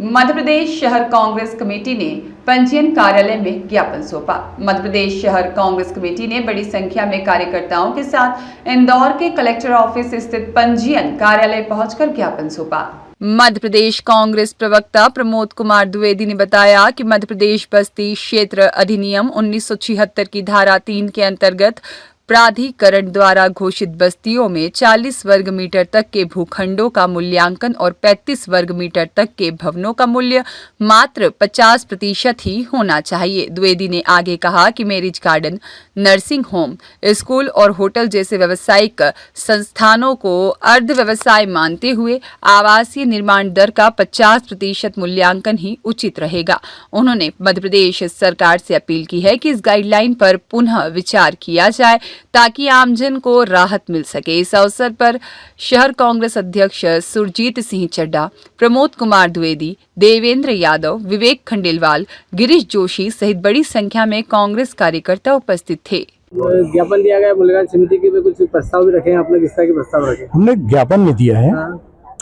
मध्य प्रदेश शहर कांग्रेस कमेटी ने पंजीयन कार्यालय में ज्ञापन सौंपा। मध्य प्रदेश शहर कांग्रेस कमेटी ने बड़ी संख्या में कार्यकर्ताओं के साथ इंदौर के कलेक्टर ऑफिस स्थित पंजीयन कार्यालय पहुंचकर ज्ञापन सौंपा। मध्य प्रदेश कांग्रेस प्रवक्ता प्रमोद कुमार द्विवेदी ने बताया कि मध्य प्रदेश बस्ती क्षेत्र अधिनियम 1976 की धारा 3 के अंतर्गत प्राधिकरण द्वारा घोषित बस्तियों में 40 वर्ग मीटर तक के भूखंडों का मूल्यांकन और 35 वर्ग मीटर तक के भवनों का मूल्य मात्र 50% ही होना चाहिए। द्विवेदी ने आगे कहा कि marriage garden, nursing home, school और होटल जैसे व्यावसायिक संस्थानों को अर्ध व्यवसाय मानते हुए आवासीय निर्माण दर का 50% मूल्यांकन ही उचित रहेगा। उन्होंने मध्य प्रदेश सरकार से अपील की है कि इस गाइडलाइन पर पुनः विचार किया जाए ताकि आमजन को राहत मिल सके। इस अवसर पर शहर कांग्रेस अध्यक्ष सुरजीत सिंह चड्ढा, प्रमोद कुमार द्विवेदी, देवेंद्र यादव, विवेक खंडेलवाल, गिरीश जोशी सहित बड़ी संख्या में कांग्रेस कार्यकर्ता उपस्थित थे। ज्ञापन दिया गया मूल्यांकन समिति के कुछ प्रस्ताव भी रखे हैं, आपने किस तरह के प्रस्ताव रखे? हमने ज्ञापन नहीं दिया है।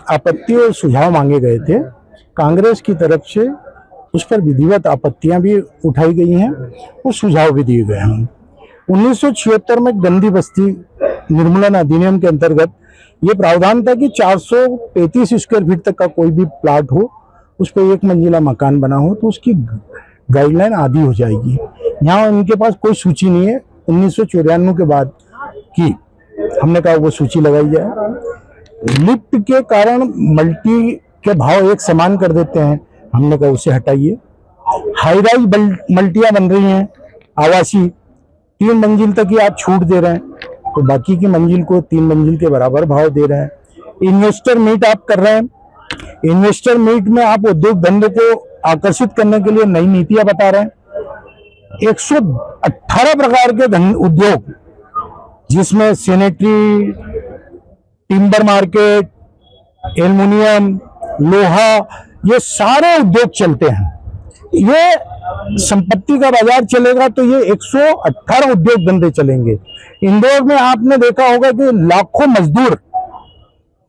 आपत्ति और सुझाव मांगे गए थे कांग्रेस की तरफ से, उस पर विधिवत आपत्तियां भी उठाई गई हैं और सुझाव भी दिए गए हैं। 1976 में गंदी बस्ती निर्मूलन अधिनियम के अंतर्गत ये प्रावधान था कि 435 स्क्वायर फीट तक का कोई भी प्लाट हो, उस पर एक मंजिला मकान बना हो तो उसकी गाइडलाइन आधी हो जाएगी। यहाँ उनके पास कोई सूची नहीं है। 1994 के बाद की हमने कहा वो सूची लगाई जाए। लिफ्ट के कारण मल्टी के भाव एक समान कर देते हैं, हमने कहा उसे हटाइए। हाई राइज मल्टियां बन रही हैं आवासीय, 3 मंजिल तक ही आप छूट दे रहे हैं तो बाकी की मंजिल को 3 मंजिल के बराबर भाव दे रहे हैं। इन्वेस्टर मीट आप कर रहे हैं, इन्वेस्टर मीट में आप उद्योग धंधे को आकर्षित करने के लिए नई नीतियां बता रहे हैं। 118 प्रकार के उद्योग, जिसमें सैनिटरी, टिम्बर मार्केट, एल्युमिनियम, लोहा, ये सारे उद्योग चलते हैं। ये संपत्ति का बाजार चलेगा तो ये 118 उद्योग धंधे चलेंगे। इंदौर में आपने देखा होगा कि लाखों मजदूर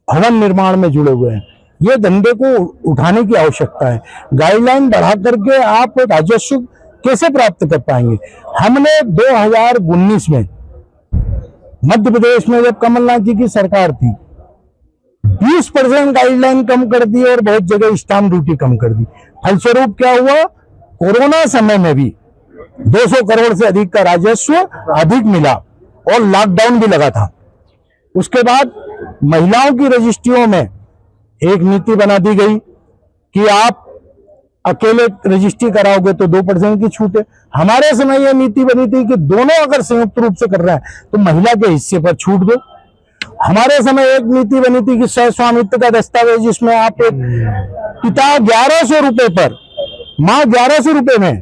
भवन निर्माण में जुड़े हुए हैं। ये धंधे को उठाने की आवश्यकता है। गाइडलाइन बढ़ा करके आप राजस्व कैसे प्राप्त कर पाएंगे? हमने 2019 में मध्य प्रदेश में जब कमलनाथ जी की सरकार थी 20% गाइडलाइन कम कर दी और बहुत जगह स्टाम्प ड्यूटी कम कर दी। फलस्वरूप क्या हुआ? कोरोना समय में भी 200 करोड़ से अधिक का राजस्व अधिक मिला और लॉकडाउन भी लगा था। उसके बाद महिलाओं की रजिस्ट्रियों में एक नीति बना दी गई कि आप अकेले रजिस्ट्री कराओगे तो 2% की छूट है। हमारे समय यह नीति बनी थी कि दोनों अगर संयुक्त रूप से कर रहे हैं तो महिला के हिस्से पर छूट दो। हमारे समय एक नीति बनी थी कि सहस्वामित्व का दस्तावेज, जिसमें आप एक पिता 1100 रुपए पर, माँ 1100 रुपए में,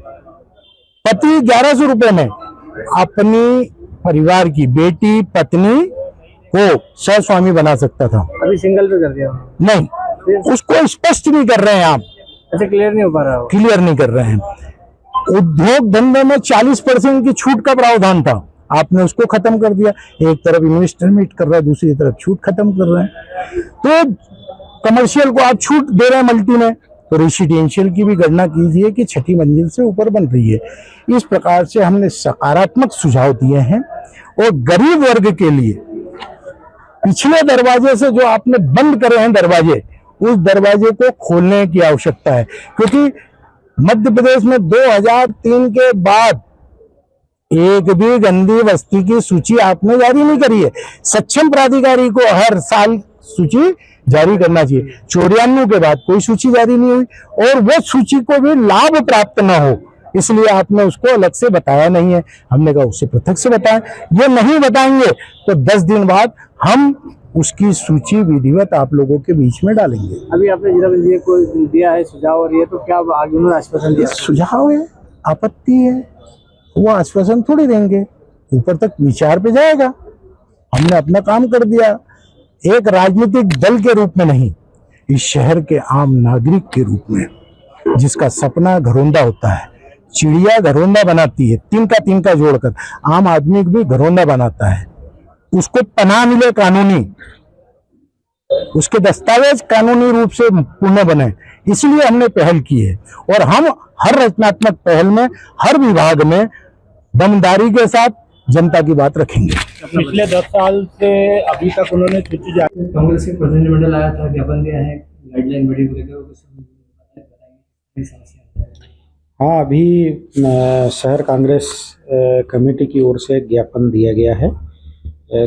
पति 1100 रुपए में अपनी परिवार की बेटी पत्नी को सहस्वामी बना सकता था। अभी सिंगल पे कर दिया नहीं, उसको स्पष्ट नहीं कर रहे हैं आप। ऐसे क्लियर नहीं हो पा रहा, क्लियर नहीं कर रहे हैं। उद्योग धंधे में 40% की छूट का प्रावधान था, आपने उसको खत्म कर दिया। एक तरफ इन्वेस्टर मीट कर रहा है, दूसरी तरफ छूट खत्म कर रहे हैं। तो कमर्शियल को आप छूट दे रहे हैं मल्टी में, तो रेसिडेंशियल की भी गणना कीजिए कि 6ठी मंजिल से ऊपर बन रही है। इस प्रकार से हमने सकारात्मक सुझाव दिए हैं। और गरीब वर्ग के लिए पिछले दरवाजे से जो आपने बंद करे हैं दरवाजे, उस दरवाजे को खोलने की आवश्यकता है। क्योंकि मध्य प्रदेश में 2003 के बाद एक भी गंदी बस्ती की सूची आपने जारी नहीं करी है। सक्षम प्राधिकारी को हर साल सूची जारी करना चाहिए। 94 के बाद कोई सूची जारी नहीं हुई और वो सूची को भी लाभ प्राप्त न हो, इसलिए आपने उसको अलग से बताया नहीं है। हमने कहा उसे पृथक से बताएं। ये नहीं बताएंगे तो 10 दिन बाद हम उसकी सूची विधिवत आप लोगों के बीच में डालेंगे। अभी आपने जिला पंचायत को दिया है सुझाव, और ये तो क्या आगे उन्होंने आश्वासन दिया? सुझाव है, आपत्ति है, वो आश्वासन थोड़ी देंगे, ऊपर तक विचार पे जाएगा। हमने अपना काम कर दिया, एक राजनीतिक दल के रूप में नहीं, इस शहर के आम नागरिक के रूप में, जिसका सपना घरौंदा होता है। चिड़िया घरौंदा बनाती है, तिनका जोड़कर, आम आदमी भी घरौंदा बनाता है। उसको पनाह मिले कानूनी, उसके दस्तावेज कानूनी रूप से पूर्ण बने, इसलिए हमने पहल की है और हम हर रचनात्मक पहल में हर विभाग में दमदारी के साथ जनता की बात रखेंगे। पिछले 10 साल से अभी तक उन्होंने सूची जारी कांग्रेस के प्रतिनिधिमंडल आया था, ज्ञापन दिया है, गाइडलाइन बड़ी को लेकर कुछ बताएंगे समस्या। हाँ, अभी शहर कांग्रेस कमेटी की ओर से ज्ञापन दिया गया है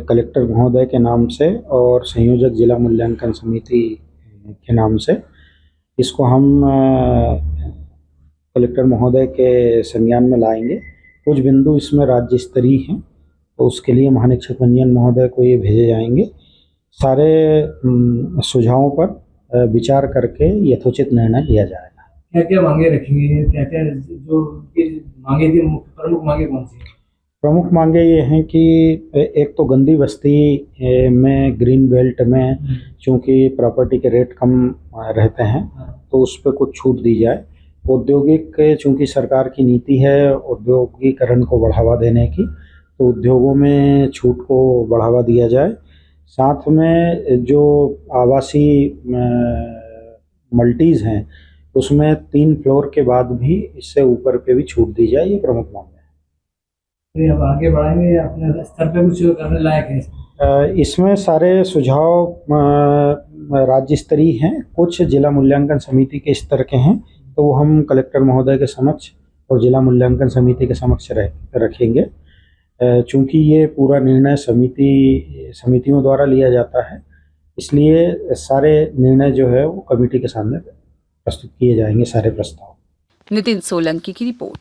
कलेक्टर महोदय के नाम से और संयोजक जिला मूल्यांकन समिति के नाम से। इसको हम कलेक्टर महोदय के संज्ञान में लाएंगे। कुछ बिंदु इसमें राज्य स्तरीय हैं तो उसके लिए महानिरीक्षक पंजीयन महोदय को ये भेजे जाएंगे। सारे सुझावों पर विचार करके यथोचित निर्णय लिया जाएगा। क्या क्या मांगे रखेंगे, क्या क्या जो मांगे थी, प्रमुख मांगे कौन सी? प्रमुख मांगे ये हैं कि एक तो गंदी बस्ती में ग्रीन बेल्ट में चूँकि प्रॉपर्टी के रेट कम रहते हैं तो उस पर कुछ छूट दी जाए। औद्योगिक चूँकि सरकार की नीति है औद्योगिकरण को बढ़ावा देने की, तो उद्योगों में छूट को बढ़ावा दिया जाए। साथ में जो आवासीय मल्टीज़ हैं उसमें 3 फ्लोर के बाद भी इससे ऊपर पे भी छूट दी जाए। ये प्रमुख मांगे हैं। अब आगे बढ़ाएंगे या अपने स्तर पे कुछ करने लायक है? इसमें सारे सुझाव राज्य स्तरीय हैं, कुछ जिला मूल्यांकन समिति के स्तर के हैं, तो वो हम कलेक्टर महोदय के समक्ष और जिला मूल्यांकन समिति के समक्ष रखेंगे। चूँकि ये पूरा निर्णय समितियों द्वारा लिया जाता है, इसलिए सारे निर्णय जो है वो कमेटी के सामने प्रस्तुत किए जाएंगे, सारे प्रस्ताव। नितिन सोलंकी की रिपोर्ट।